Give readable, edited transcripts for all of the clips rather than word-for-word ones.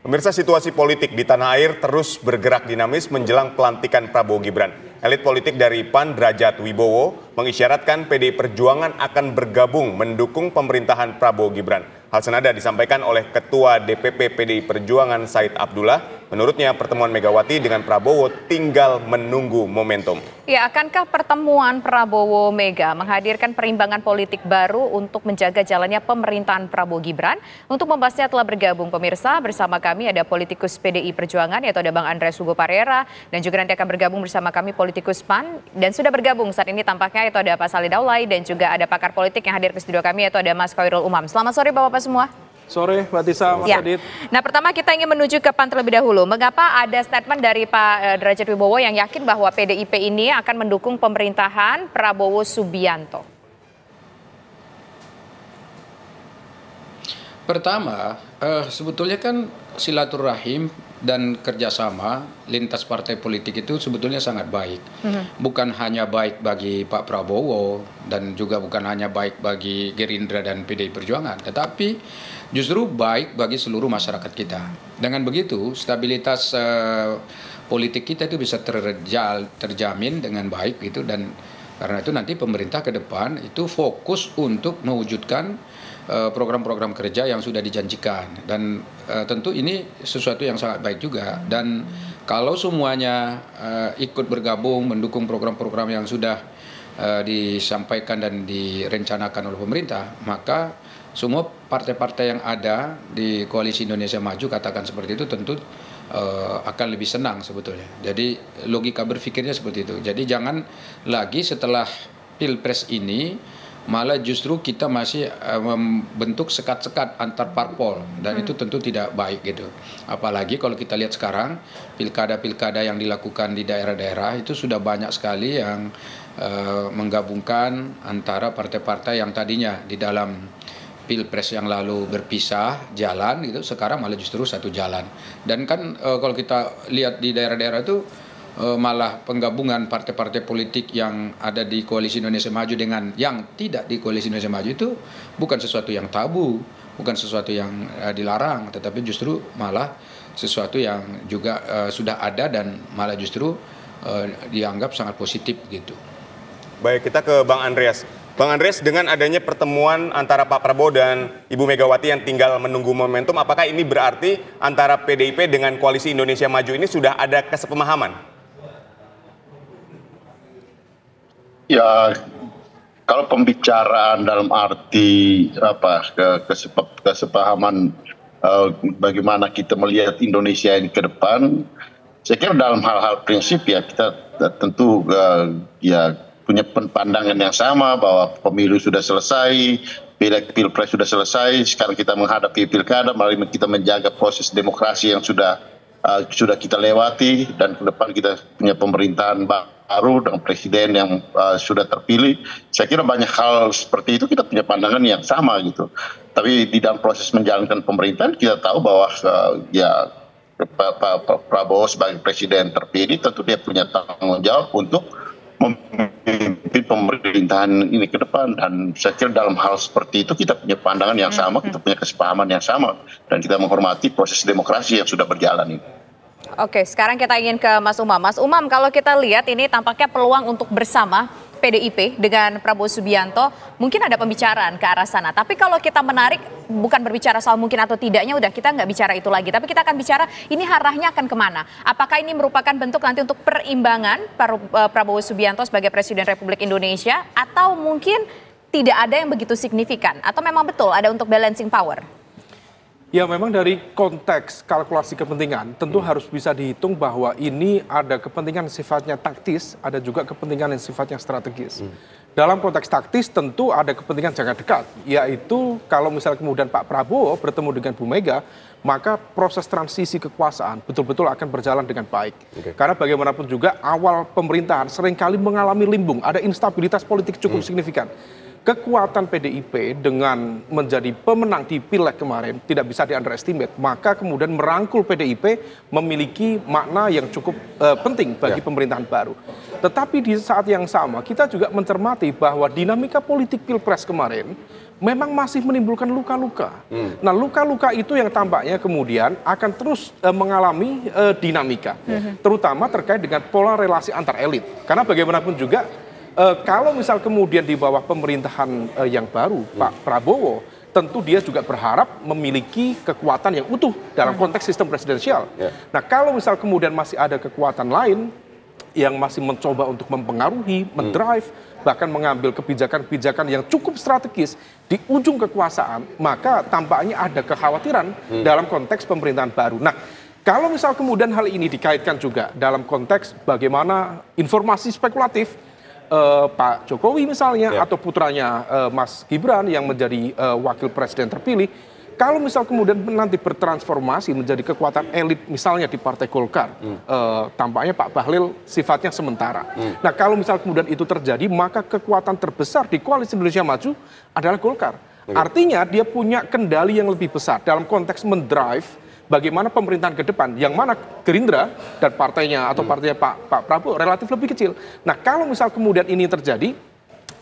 Pemirsa, situasi politik di tanah air terus bergerak dinamis menjelang pelantikan Prabowo Gibran. Elit politik dari PAN Derajat Wibowo mengisyaratkan PDI Perjuangan akan bergabung mendukung pemerintahan Prabowo Gibran. Hal senada disampaikan oleh Ketua DPP PDI Perjuangan Said Abdullah. Menurutnya pertemuan Megawati dengan Prabowo tinggal menunggu momentum. Ya, akankah pertemuan Prabowo Mega menghadirkan perimbangan politik baru untuk menjaga jalannya pemerintahan Prabowo Gibran? Untuk membahasnya telah bergabung pemirsa bersama kami ada politikus PDI Perjuangan yaitu ada Bang Andreas Hugo Parera dan juga nanti akan bergabung bersama kami politikus PAN dan sudah bergabung saat ini tampaknya yaitu ada Pak Salih Daulay dan juga ada pakar politik yang hadir ke studio kami yaitu ada Mas Khairul Umam. Selamat sore Bapak-Bapak semua. Sore, Mbak Tisa, Mas Adit. Nah, pertama kita ingin menuju ke PAN terlebih dahulu. Mengapa ada statement dari Pak Derajat Wibowo yang yakin bahwa PDIP ini akan mendukung pemerintahan Prabowo Subianto? Pertama, sebetulnya kan silaturahim dan kerjasama lintas partai politik itu sebetulnya sangat baik. Bukan hanya baik bagi Pak Prabowo dan juga bukan hanya baik bagi Gerindra dan PDI Perjuangan, tetapi justru baik bagi seluruh masyarakat kita. Dengan begitu, stabilitas politik kita itu bisa terjamin dengan baik gitu, dan karena itu nanti pemerintah ke depan itu fokus untuk mewujudkan program-program kerja yang sudah dijanjikan, dan tentu ini sesuatu yang sangat baik juga. Dan kalau semuanya ikut bergabung mendukung program-program yang sudah disampaikan dan direncanakan oleh pemerintah, maka semua partai-partai yang ada di Koalisi Indonesia Maju, katakan seperti itu, tentu akan lebih senang sebetulnya. Jadi logika berpikirnya seperti itu. Jadi jangan lagi setelah Pilpres ini malah justru kita masih membentuk sekat-sekat antar parpol, dan itu tentu tidak baik gitu. Apalagi kalau kita lihat sekarang pilkada-pilkada yang dilakukan di daerah-daerah itu sudah banyak sekali yang menggabungkan antara partai-partai yang tadinya di dalam Pilpres yang lalu berpisah jalan gitu, sekarang malah justru satu jalan. Dan kan kalau kita lihat di daerah-daerah itu malah penggabungan partai-partai politik yang ada di Koalisi Indonesia Maju dengan yang tidak di Koalisi Indonesia Maju itu bukan sesuatu yang tabu, bukan sesuatu yang dilarang, tetapi justru malah sesuatu yang juga sudah ada dan malah justru dianggap sangat positif gitu. Baik, kita ke Bang Andreas. Bang Andreas, dengan adanya pertemuan antara Pak Prabowo dan Ibu Megawati yang tinggal menunggu momentum, apakah ini berarti antara PDIP dengan Koalisi Indonesia Maju ini sudah ada kesepemahaman? Ya, kalau pembicaraan dalam arti kesepahaman bagaimana kita melihat Indonesia ini ke depan, saya kira dalam hal-hal prinsip ya kita tentu ya punya pandangan yang sama bahwa pemilu sudah selesai, pilpres sudah selesai, sekarang kita menghadapi pilkada, mari kita menjaga proses demokrasi yang sudah kita lewati, dan ke depan kita punya pemerintahan baru dengan presiden yang sudah terpilih. Saya kira banyak hal seperti itu kita punya pandangan yang sama gitu. Tapi di dalam proses menjalankan pemerintahan kita tahu bahwa ya Pak Prabowo sebagai presiden terpilih tentu dia punya tanggung jawab untuk memimpin pemerintahan ini ke depan, dan saya kira dalam hal seperti itu kita punya pandangan yang sama, kita punya kesepahaman yang sama, dan kita menghormati proses demokrasi yang sudah berjalan ini. Oke, sekarang kita ingin ke Mas Umam. Mas Umam, kalau kita lihat ini tampaknya peluang untuk bersama PDIP dengan Prabowo Subianto mungkin ada pembicaraan ke arah sana. Tapi kalau kita menarik, bukan berbicara soal mungkin atau tidaknya, udah kita nggak bicara itu lagi. Tapi kita akan bicara ini arahnya akan kemana. Apakah ini merupakan bentuk nanti untuk perimbangan Prabowo Subianto sebagai Presiden Republik Indonesia, atau mungkin tidak ada yang begitu signifikan, atau memang betul ada untuk balancing power? Ya, memang dari konteks kalkulasi kepentingan tentu harus bisa dihitung bahwa ini ada kepentingan sifatnya taktis, ada juga kepentingan yang sifatnya strategis. Dalam konteks taktis tentu ada kepentingan jangka dekat, yaitu kalau misalnya kemudian Pak Prabowo bertemu dengan Bu Mega, maka proses transisi kekuasaan betul-betul akan berjalan dengan baik. Karena bagaimanapun juga awal pemerintahan seringkali mengalami limbung, ada instabilitas politik cukup signifikan. kekuatan PDIP dengan menjadi pemenang di Pileg kemarin tidak bisa di-underestimate. Maka kemudian merangkul PDIP memiliki makna yang cukup penting bagi pemerintahan baru. Tetapi di saat yang sama kita juga mencermati bahwa dinamika politik Pilpres kemarin memang masih menimbulkan luka-luka. Nah, luka-luka itu yang tampaknya kemudian akan terus mengalami dinamika. Terutama terkait dengan pola relasi antar elit. Karena bagaimanapun juga kalau misal kemudian di bawah pemerintahan yang baru, Pak Prabowo, tentu dia juga berharap memiliki kekuatan yang utuh dalam konteks sistem presidensial. Nah, kalau misal kemudian masih ada kekuatan lain yang masih mencoba untuk mempengaruhi, mendrive, bahkan mengambil kebijakan-kebijakan yang cukup strategis di ujung kekuasaan, maka tampaknya ada kekhawatiran dalam konteks pemerintahan baru. Nah, kalau misal kemudian hal ini dikaitkan juga dalam konteks bagaimana informasi spekulatif Pak Jokowi misalnya atau putranya Mas Gibran yang menjadi wakil presiden terpilih, kalau misal kemudian nanti bertransformasi menjadi kekuatan elit misalnya di Partai Golkar, tampaknya Pak Bahlil sifatnya sementara. Nah, kalau misal kemudian itu terjadi, maka kekuatan terbesar di Koalisi Indonesia Maju adalah Golkar. Artinya dia punya kendali yang lebih besar dalam konteks mendrive bagaimana pemerintahan ke depan, yang mana Gerindra dan partainya atau partainya Pak Prabowo relatif lebih kecil. Nah, kalau misal kemudian ini terjadi,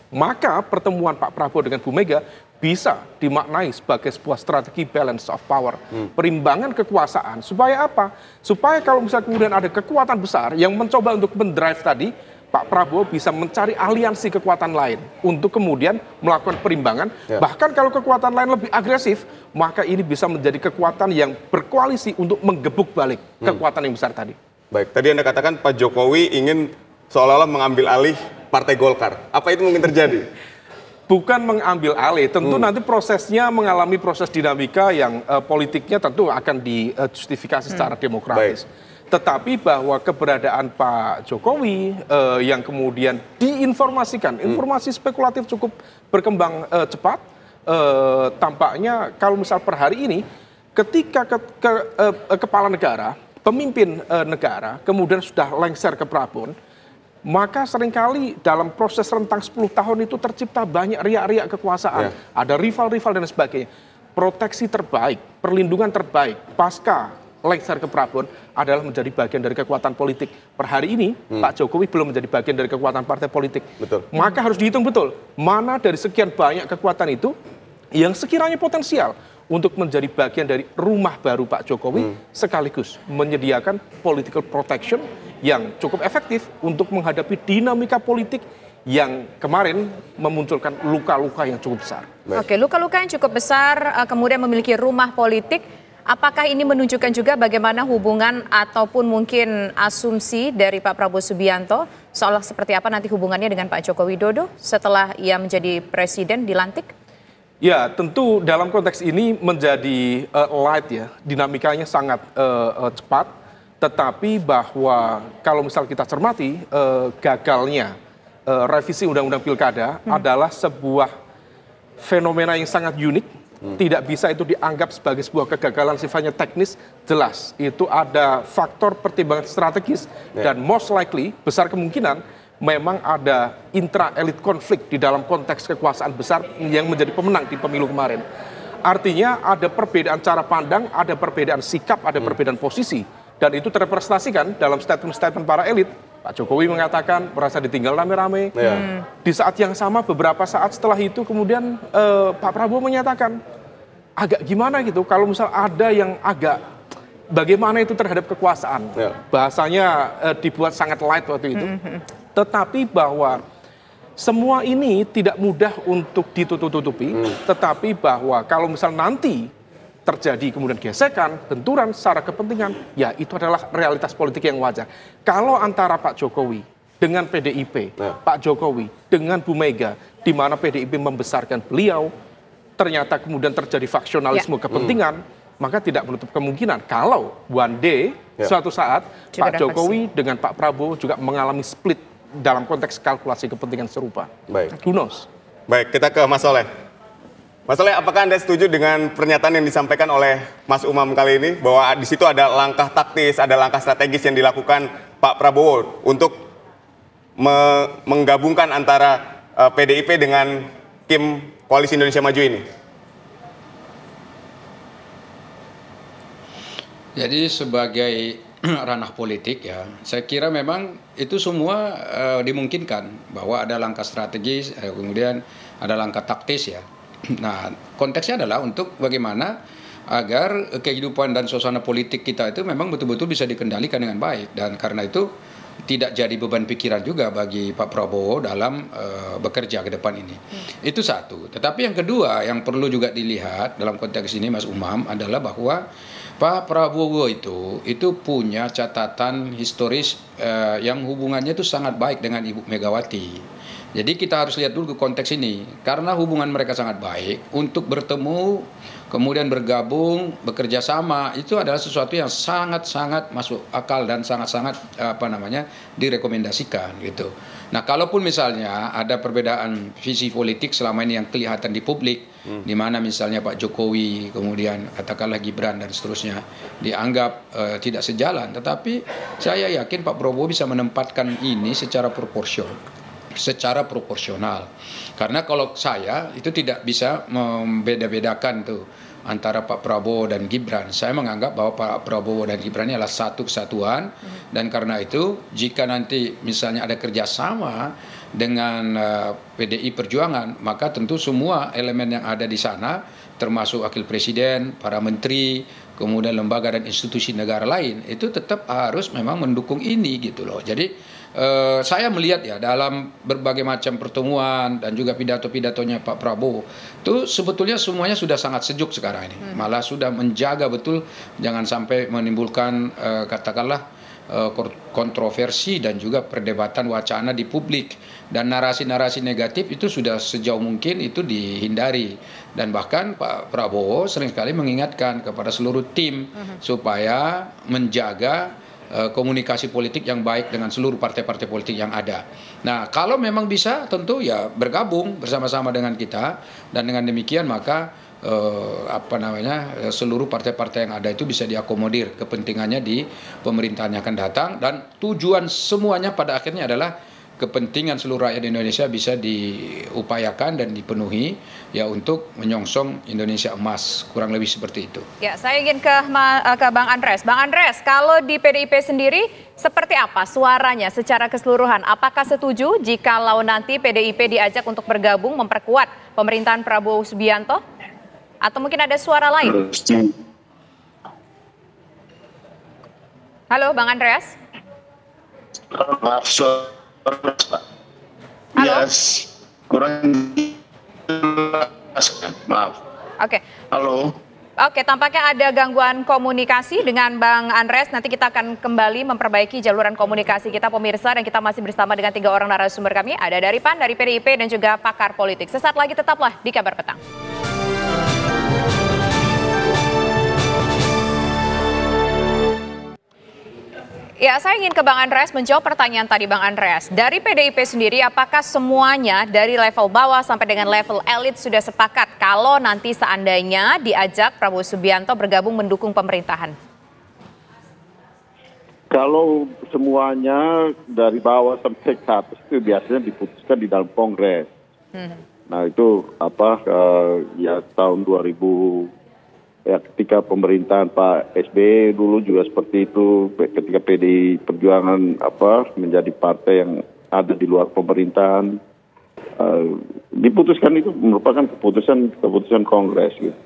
maka pertemuan Pak Prabowo dengan Bu Mega bisa dimaknai sebagai sebuah strategi balance of power, perimbangan kekuasaan. Supaya apa? Supaya kalau misal kemudian ada kekuatan besar yang mencoba untuk mendrive tadi, Pak Prabowo bisa mencari aliansi kekuatan lain untuk kemudian melakukan perimbangan. Bahkan kalau kekuatan lain lebih agresif, maka ini bisa menjadi kekuatan yang berkoalisi untuk menggebuk balik kekuatan yang besar tadi. Baik, tadi Anda katakan Pak Jokowi ingin seolah-olah mengambil alih Partai Golkar. Apa itu mungkin terjadi? Bukan mengambil alih, tentu nanti prosesnya mengalami proses dinamika yang politiknya tentu akan dijustifikasi secara demokratis. Tetapi bahwa keberadaan Pak Jokowi yang kemudian diinformasikan, informasi spekulatif cukup berkembang cepat, tampaknya kalau misal per hari ini, ketika kepala negara, pemimpin negara, kemudian sudah lengser ke Prabon, maka seringkali dalam proses rentang 10 tahun itu tercipta banyak riak-riak kekuasaan. Ada rival-rival dan sebagainya. Proteksi terbaik, perlindungan terbaik, pasca lengser ke Prabon adalah menjadi bagian dari kekuatan politik. Per hari ini, Pak Jokowi belum menjadi bagian dari kekuatan partai politik. Maka harus dihitung betul, mana dari sekian banyak kekuatan itu yang sekiranya potensial untuk menjadi bagian dari rumah baru Pak Jokowi, sekaligus menyediakan political protection yang cukup efektif untuk menghadapi dinamika politik yang kemarin memunculkan luka-luka yang cukup besar. Oke, luka-luka yang cukup besar, kemudian memiliki rumah politik. Apakah ini menunjukkan juga bagaimana hubungan ataupun mungkin asumsi dari Pak Prabowo Subianto seolah seperti apa nanti hubungannya dengan Pak Joko Widodo setelah ia menjadi presiden dilantik? Ya, tentu dalam konteks ini menjadi light ya, dinamikanya sangat cepat. Tetapi bahwa kalau misal kita cermati gagalnya revisi Undang-Undang Pilkada adalah sebuah fenomena yang sangat unik. Tidak bisa itu dianggap sebagai sebuah kegagalan sifatnya teknis, jelas. Itu ada faktor pertimbangan strategis dan most likely, besar kemungkinan memang ada intra-elit konflik di dalam konteks kekuasaan besar yang menjadi pemenang di pemilu kemarin. Artinya ada perbedaan cara pandang, ada perbedaan sikap, ada perbedaan posisi. Dan itu terrepresentasikan dalam statement-statement para elit. Pak Jokowi mengatakan merasa ditinggal rame-rame. Di saat yang sama beberapa saat setelah itu kemudian Pak Prabowo menyatakan agak gimana gitu kalau misal ada yang agak bagaimana itu terhadap kekuasaan. Bahasanya dibuat sangat light waktu itu. Tetapi bahwa semua ini tidak mudah untuk ditutup-tutupi. Tetapi bahwa kalau misal nanti terjadi kemudian gesekan, benturan secara kepentingan, ya itu adalah realitas politik yang wajar. Kalau antara Pak Jokowi dengan PDIP, Pak Jokowi dengan Bu Mega, di mana PDIP membesarkan beliau, ternyata kemudian terjadi faksionalisme kepentingan, maka tidak menutup kemungkinan kalau one day, suatu saat, juga Pak Jokowi dengan Pak Prabowo juga mengalami split dalam konteks kalkulasi kepentingan serupa. Baik. Who knows? Baik, kita ke Mas Soleh. Mas Soleh, apakah Anda setuju dengan pernyataan yang disampaikan oleh Mas Umam kali ini bahwa di situ ada langkah taktis, ada langkah strategis yang dilakukan Pak Prabowo untuk menggabungkan antara PDIP dengan Kim Koalisi Indonesia Maju ini? Jadi sebagai ranah politik ya, saya kira memang itu semua dimungkinkan bahwa ada langkah strategis, kemudian ada langkah taktis ya. Nah, konteksnya adalah untuk bagaimana agar kehidupan dan suasana politik kita itu memang betul-betul bisa dikendalikan dengan baik, dan karena itu tidak jadi beban pikiran juga bagi Pak Prabowo dalam bekerja ke depan ini. Itu satu. Tetapi yang kedua yang perlu juga dilihat dalam konteks ini Mas Umam adalah bahwa Pak Prabowo itu punya catatan historis yang hubungannya itu sangat baik dengan Ibu Megawati. Jadi kita harus lihat dulu ke konteks ini, karena hubungan mereka sangat baik, untuk bertemu, kemudian bergabung, bekerja sama, itu adalah sesuatu yang sangat-sangat masuk akal dan sangat-sangat direkomendasikan gitu. Nah, kalaupun misalnya ada perbedaan visi politik selama ini yang kelihatan di publik, di mana misalnya Pak Jokowi, kemudian katakanlah Gibran dan seterusnya dianggap tidak sejalan, tetapi saya yakin Pak Prabowo bisa menempatkan ini secara proporsional. Karena kalau saya itu tidak bisa membeda-bedakan tuh antara Pak Prabowo dan Gibran. Saya menganggap bahwa Pak Prabowo dan Gibran ini adalah satu kesatuan, dan karena itu jika nanti misalnya ada kerjasama dengan PDI Perjuangan, maka tentu semua elemen yang ada di sana, termasuk wakil presiden, para menteri, kemudian lembaga dan institusi negara lain, itu tetap harus memang mendukung ini gitu loh. Jadi saya melihat ya dalam berbagai macam pertemuan dan juga pidato-pidatonya Pak Prabowo itu sebetulnya semuanya sudah sangat sejuk sekarang ini, malah sudah menjaga betul jangan sampai menimbulkan katakanlah kontroversi dan juga perdebatan wacana di publik, dan narasi-narasi negatif itu sudah sejauh mungkin itu dihindari, dan bahkan Pak Prabowo seringkali mengingatkan kepada seluruh tim supaya menjaga komunikasi politik yang baik dengan seluruh partai-partai politik yang ada. Nah, kalau memang bisa tentu ya bergabung bersama-sama dengan kita, dan dengan demikian maka seluruh partai-partai yang ada itu bisa diakomodir kepentingannya di pemerintahan yang akan datang, dan tujuan semuanya pada akhirnya adalah kepentingan seluruh rakyat Indonesia bisa diupayakan dan dipenuhi ya untuk menyongsong Indonesia emas, kurang lebih seperti itu. Ya, saya ingin ke Bang Andreas. Bang Andreas, kalau di PDIP sendiri seperti apa suaranya secara keseluruhan? Apakah setuju jikalau nanti PDIP diajak untuk bergabung memperkuat pemerintahan Prabowo Subianto? Atau mungkin ada suara lain? Halo, Bang Andreas. Maaf, Halo? Yes, kurang maaf. Oke. Halo. Oke, tampaknya ada gangguan komunikasi dengan Bang Andreas. Nanti kita akan kembali memperbaiki jaluran komunikasi kita, pemirsa, dan kita masih bersama dengan 3 orang narasumber kami. Ada dari PAN, dari PDIP, dan juga pakar politik. Sesaat lagi tetaplah di Kabar Petang. Ya, saya ingin ke Bang Andreas menjawab pertanyaan tadi Bang Andreas. Dari PDIP sendiri, apakah semuanya dari level bawah sampai dengan level elit sudah sepakat kalau nanti seandainya diajak Prabowo Subianto bergabung mendukung pemerintahan? Kalau semuanya dari bawah sampai ke atas itu biasanya diputuskan di dalam Kongres. Nah itu ya tahun 2000. Ya, ketika pemerintahan Pak SBY dulu juga seperti itu, ketika PDI Perjuangan menjadi partai yang ada di luar pemerintahan, diputuskan itu merupakan keputusan Kongres. Gitu.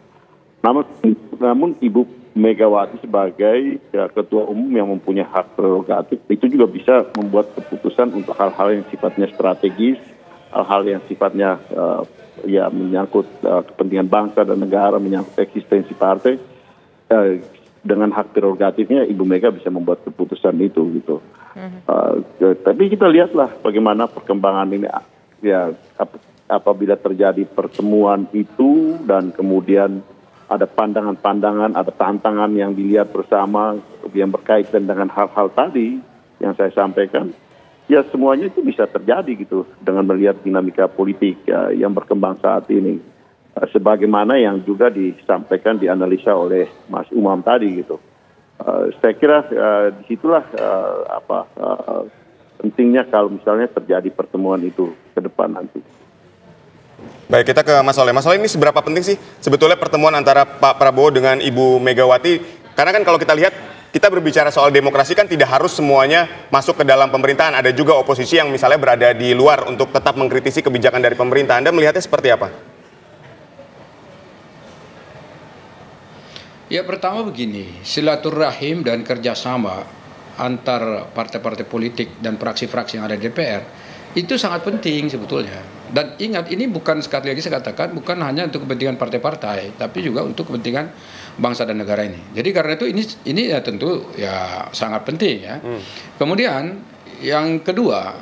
Namun Ibu Megawati sebagai ketua umum yang mempunyai hak prerogatif itu juga bisa membuat keputusan untuk hal-hal yang sifatnya strategis, hal-hal yang sifatnya menyangkut kepentingan bangsa dan negara, menyangkut eksistensi partai, dengan hak prerogatifnya Ibu Mega bisa membuat keputusan itu gitu. Tapi kita lihatlah bagaimana perkembangan ini ya, apabila terjadi pertemuan itu dan kemudian ada pandangan-pandangan, ada tantangan yang dilihat bersama yang berkaitan dengan hal-hal tadi yang saya sampaikan. Ya semuanya itu bisa terjadi gitu dengan melihat dinamika politik yang berkembang saat ini. Sebagaimana yang juga disampaikan, dianalisa oleh Mas Umam tadi gitu. Saya kira disitulah pentingnya kalau misalnya terjadi pertemuan itu ke depan nanti. Baik, kita ke Mas Soleh. Mas Soleh, ini seberapa penting sih sebetulnya pertemuan antara Pak Prabowo dengan Ibu Megawati? Karena kan kalau kita lihat, kita berbicara soal demokrasi kan tidak harus semuanya masuk ke dalam pemerintahan. Ada juga oposisi yang misalnya berada di luar untuk tetap mengkritisi kebijakan dari pemerintah. Anda melihatnya seperti apa? Ya, pertama begini, silaturahim dan kerjasama antar partai-partai politik dan fraksi-fraksi yang ada di DPR itu sangat penting sebetulnya. Dan ingat, ini bukan, sekali lagi saya katakan, bukan hanya untuk kepentingan partai-partai, tapi juga untuk kepentingan bangsa dan negara ini. Jadi karena itu ini ya tentu ya sangat penting ya. Kemudian yang kedua,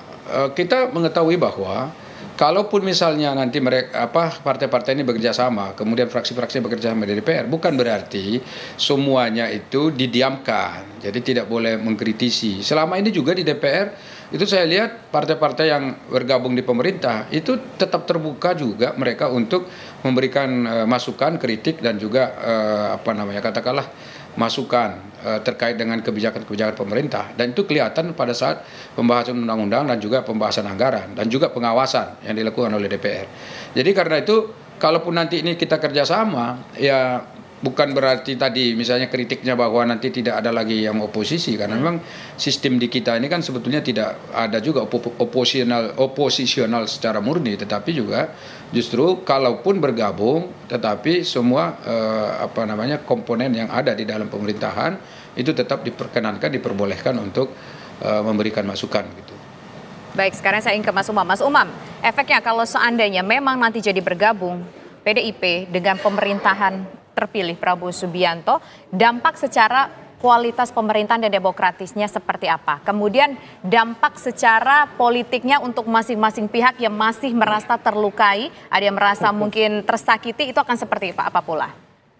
kita mengetahui bahwa kalaupun misalnya nanti mereka partai-partai ini bekerja sama, kemudian fraksi-fraksi bekerja sama di DPR, bukan berarti semuanya itu didiamkan. Jadi tidak boleh mengkritisi. Selama ini juga di DPR itu saya lihat partai-partai yang bergabung di pemerintah itu tetap terbuka juga mereka untuk memberikan masukan, kritik dan juga katakanlah masukan terkait dengan kebijakan-kebijakan pemerintah, dan itu kelihatan pada saat pembahasan undang-undang dan juga pembahasan anggaran dan juga pengawasan yang dilakukan oleh DPR. Jadi karena itu kalaupun nanti ini kita kerjasama, ya bukan berarti tadi misalnya kritiknya bahwa nanti tidak ada lagi yang oposisi, karena memang sistem di kita ini kan sebetulnya tidak ada juga oposisional secara murni, tetapi juga justru kalaupun bergabung, tetapi semua komponen yang ada di dalam pemerintahan itu tetap diperkenankan, diperbolehkan untuk memberikan masukan gitu. Baik, sekarang saya ingin ke Mas Umam. Mas Umam, efeknya kalau seandainya memang nanti jadi bergabung PDIP dengan pemerintahan terpilih Prabowo Subianto, dampak secara kualitas pemerintahan dan demokratisnya seperti apa? Kemudian dampak secara politiknya untuk masing-masing pihak yang masih merasa terlukai, ada yang merasa mungkin tersakiti, itu akan seperti apa pula?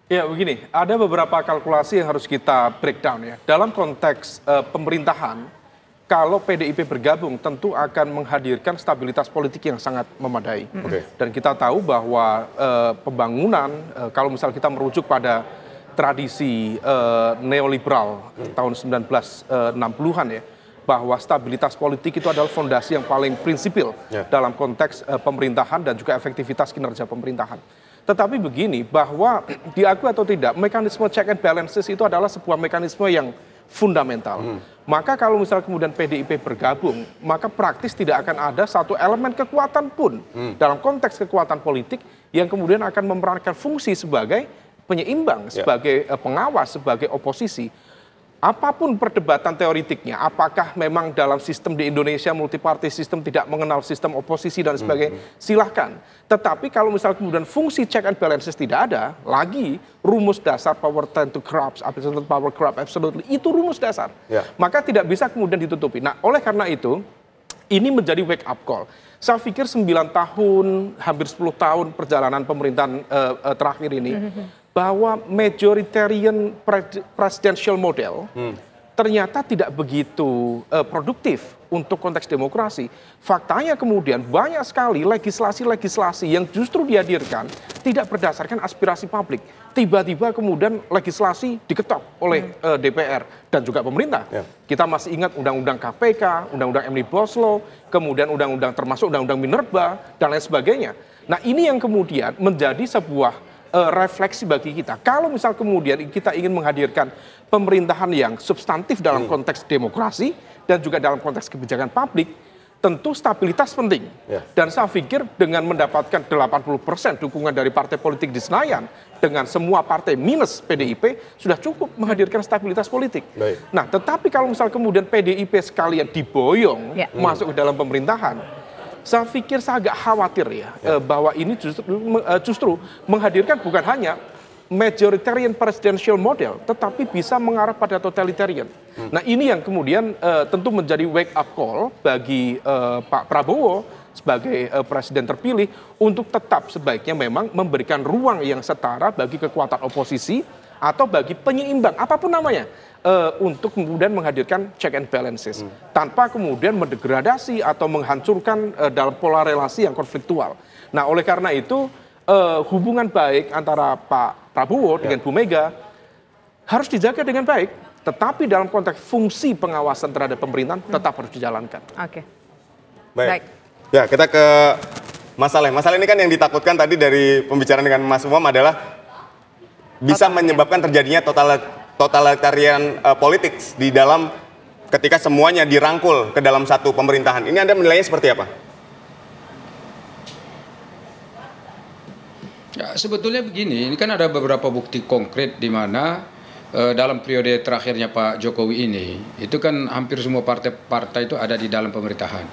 Ya begini, ada beberapa kalkulasi yang harus kita breakdown ya. Dalam konteks pemerintahan, kalau PDIP bergabung tentu akan menghadirkan stabilitas politik yang sangat memadai. Dan kita tahu bahwa pembangunan, kalau misal kita merujuk pada tradisi neoliberal tahun 1960-an ya, bahwa stabilitas politik itu adalah fondasi yang paling prinsipil dalam konteks pemerintahan dan juga efektivitas kinerja pemerintahan. Tetapi begini, bahwa diakui atau tidak, mekanisme check and balances itu adalah sebuah mekanisme yang fundamental. Maka kalau misal kemudian PDIP bergabung, maka praktis tidak akan ada satu elemen kekuatan pun dalam konteks kekuatan politik yang kemudian akan memerankan fungsi sebagai penyeimbang, sebagai pengawas, sebagai oposisi. Apapun perdebatan teoritiknya, apakah memang dalam sistem di Indonesia multiparty system tidak mengenal sistem oposisi dan sebagainya, silahkan. Tetapi kalau misal kemudian fungsi check and balances tidak ada, lagi rumus dasar power tend to corrupt, absolute power corrupt absolutely, itu rumus dasar. Maka tidak bisa kemudian ditutupi. Nah, oleh karena itu, ini menjadi wake up call. Saya pikir 9 tahun, hampir 10 tahun perjalanan pemerintahan terakhir ini, bahwa majoritarian presidential model ternyata tidak begitu produktif untuk konteks demokrasi. Faktanya kemudian banyak sekali legislasi-legislasi yang justru dihadirkan tidak berdasarkan aspirasi publik. Tiba-tiba kemudian legislasi diketok oleh DPR dan juga pemerintah. Kita masih ingat Undang-Undang KPK, Undang-Undang Omnibus Law, kemudian Undang-Undang termasuk Undang-Undang Minerba, dan lain sebagainya. Nah, ini yang kemudian menjadi sebuah refleksi bagi kita. Kalau misal kemudian kita ingin menghadirkan pemerintahan yang substantif dalam konteks demokrasi dan juga dalam konteks kebijakan publik, tentu stabilitas penting. Dan saya pikir dengan mendapatkan 80% dukungan dari partai politik di Senayan, dengan semua partai minus PDIP, sudah cukup menghadirkan stabilitas politik. Nah, tetapi kalau misal kemudian PDIP sekalian diboyong masuk ke dalam pemerintahan, saya pikir saya agak khawatir ya, bahwa ini justru menghadirkan bukan hanya majoritarian presidential model, tetapi bisa mengarah pada totalitarian. Nah, ini yang kemudian tentu menjadi wake up call bagi Pak Prabowo sebagai presiden terpilih untuk tetap sebaiknya memang memberikan ruang yang setara bagi kekuatan oposisi atau bagi penyeimbang, apapun namanya, untuk kemudian menghadirkan check and balances, tanpa kemudian mendegradasi atau menghancurkan dalam pola relasi yang konfliktual. Nah, oleh karena itu, hubungan baik antara Pak Prabowo dengan Bu Mega harus dijaga dengan baik, tetapi dalam konteks fungsi pengawasan terhadap pemerintahan tetap harus dijalankan. Oke. Baik. Ya, kita ke Mas Saleh ini kan yang ditakutkan tadi dari pembicaraan dengan Mas Umam adalah bisa menyebabkan terjadinya totalitarian politik di dalam ketika semuanya dirangkul ke dalam satu pemerintahan. Ini Anda menilainya seperti apa? Ya, sebetulnya begini, ini kan ada beberapa bukti konkret di mana dalam periode terakhirnya Pak Jokowi ini, itu kan hampir semua partai-partai itu ada di dalam pemerintahan.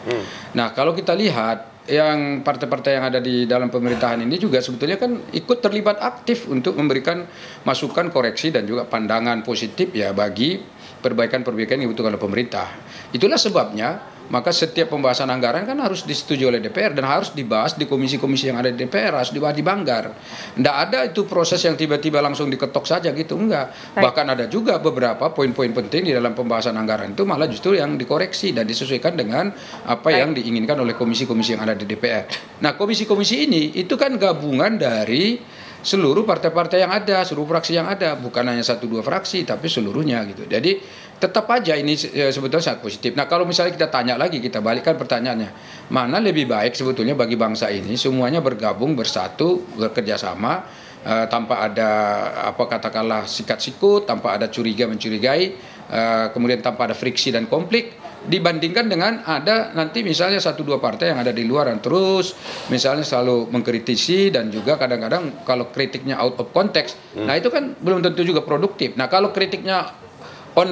Nah, kalau kita lihat yang partai-partai yang ada di dalam pemerintahan ini juga sebetulnya kan ikut terlibat aktif untuk memberikan masukan, koreksi dan juga pandangan positif ya bagi perbaikan-perbaikan yang dibutuhkan oleh pemerintah. Itulah sebabnya maka setiap pembahasan anggaran kan harus disetujui oleh DPR dan harus dibahas di komisi-komisi yang ada di DPR, harus dibahas di Banggar. Tidak ada itu proses yang tiba-tiba langsung diketok saja gitu, enggak. Bahkan ada juga beberapa poin-poin penting di dalam pembahasan anggaran itu malah justru yang dikoreksi dan disesuaikan dengan apa yang diinginkan oleh komisi-komisi yang ada di DPR. Nah, komisi-komisi ini itu kan gabungan dari seluruh partai-partai yang ada, seluruh fraksi yang ada, bukan hanya 1-2 fraksi, tapi seluruhnya gitu. Jadi tetap aja ini sebetulnya sangat positif. Nah, kalau misalnya kita tanya lagi, kita balikkan pertanyaannya, mana lebih baik sebetulnya bagi bangsa ini semuanya bergabung, bersatu, bekerja sama, tanpa ada apa katakanlah sikat-sikut, tanpa ada curiga mencurigai, kemudian tanpa ada friksi dan konflik, dibandingkan dengan ada nanti misalnya 1-2 partai yang ada di luar dan terus misalnya selalu mengkritisi dan juga kadang-kadang kalau kritiknya out of context, nah itu kan belum tentu juga produktif. Nah, kalau kritiknya on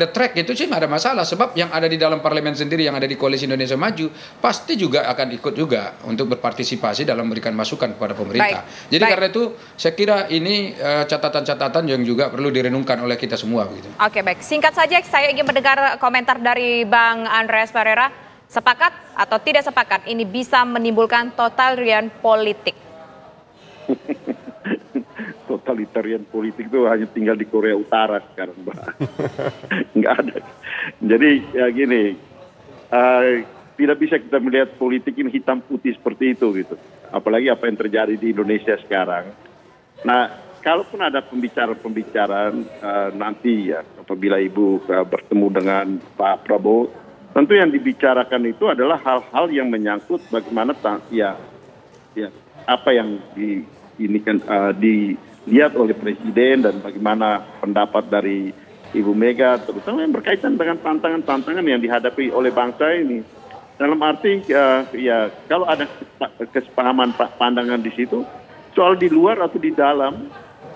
the track itu sih nggak ada masalah, sebab yang ada di dalam parlemen sendiri yang ada di Koalisi Indonesia Maju pasti juga akan ikut juga untuk berpartisipasi dalam memberikan masukan kepada pemerintah. Jadi karena itu saya kira ini catatan-catatan yang juga perlu direnungkan oleh kita semua gitu. Oke, baik. Singkat saja saya ingin mendengar komentar dari Bang Andreas Pereira. Sepakat atau tidak sepakat ini bisa menimbulkan totalitarian politik? Totalitarian politik itu hanya tinggal di Korea Utara sekarang, Mbak. Nggak ada. Jadi ya gini, tidak bisa kita melihat politik ini hitam putih seperti itu gitu. Apalagi apa yang terjadi di Indonesia sekarang. Nah, kalaupun ada pembicaraan nanti ya, apabila Ibu bertemu dengan Pak Prabowo, tentu yang dibicarakan itu adalah hal-hal yang menyangkut bagaimana apa yang dilihat oleh Presiden dan bagaimana pendapat dari Ibu Mega, terutama yang berkaitan dengan tantangan-tantangan yang dihadapi oleh bangsa ini. Dalam arti ya kalau ada kesepahaman pandangan di situ, soal di luar atau di dalam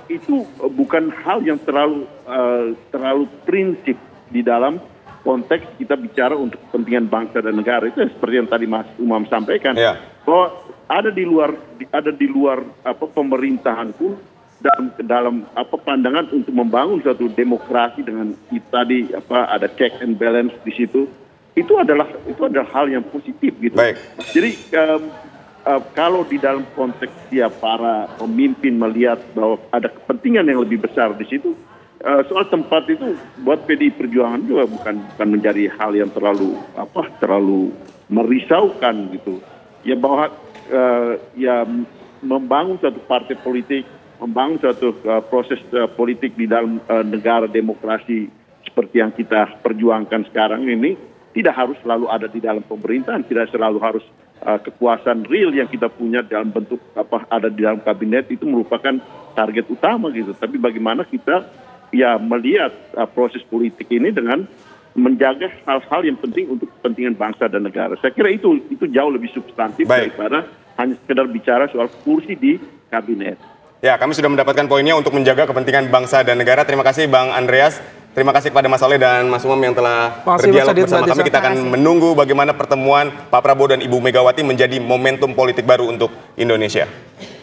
itu bukan hal yang terlalu prinsip di dalam konteks kita bicara untuk kepentingan bangsa dan negara. Itu seperti yang tadi Mas Umam sampaikan, bahwa ada di luar apa pemerintahan pun dalam apa pandangan untuk membangun suatu demokrasi dengan tadi apa ada check and balance di situ, itu adalah hal yang positif gitu. Baik. Jadi kalau di dalam konteks para pemimpin melihat bahwa ada kepentingan yang lebih besar di situ, soal tempat itu buat PDI Perjuangan juga bukan menjadi hal yang terlalu merisaukan gitu. Ya bahwa ya membangun suatu partai politik, membangun suatu proses politik di dalam negara demokrasi seperti yang kita perjuangkan sekarang ini tidak harus selalu ada di dalam pemerintahan, tidak selalu harus kekuasaan real yang kita punya dalam bentuk ada di dalam kabinet itu merupakan target utama gitu. Tapi bagaimana kita ya melihat proses politik ini dengan menjaga hal-hal yang penting untuk kepentingan bangsa dan negara. Saya kira itu jauh lebih substantif daripada hanya sekedar bicara soal kursi di kabinet. Ya, kami sudah mendapatkan poinnya untuk menjaga kepentingan bangsa dan negara. Terima kasih Bang Andreas. Terima kasih kepada Mas Saleh dan Mas Umam yang telah berdialog bersama kami. Kita akan menunggu bagaimana pertemuan Pak Prabowo dan Ibu Megawati menjadi momentum politik baru untuk Indonesia.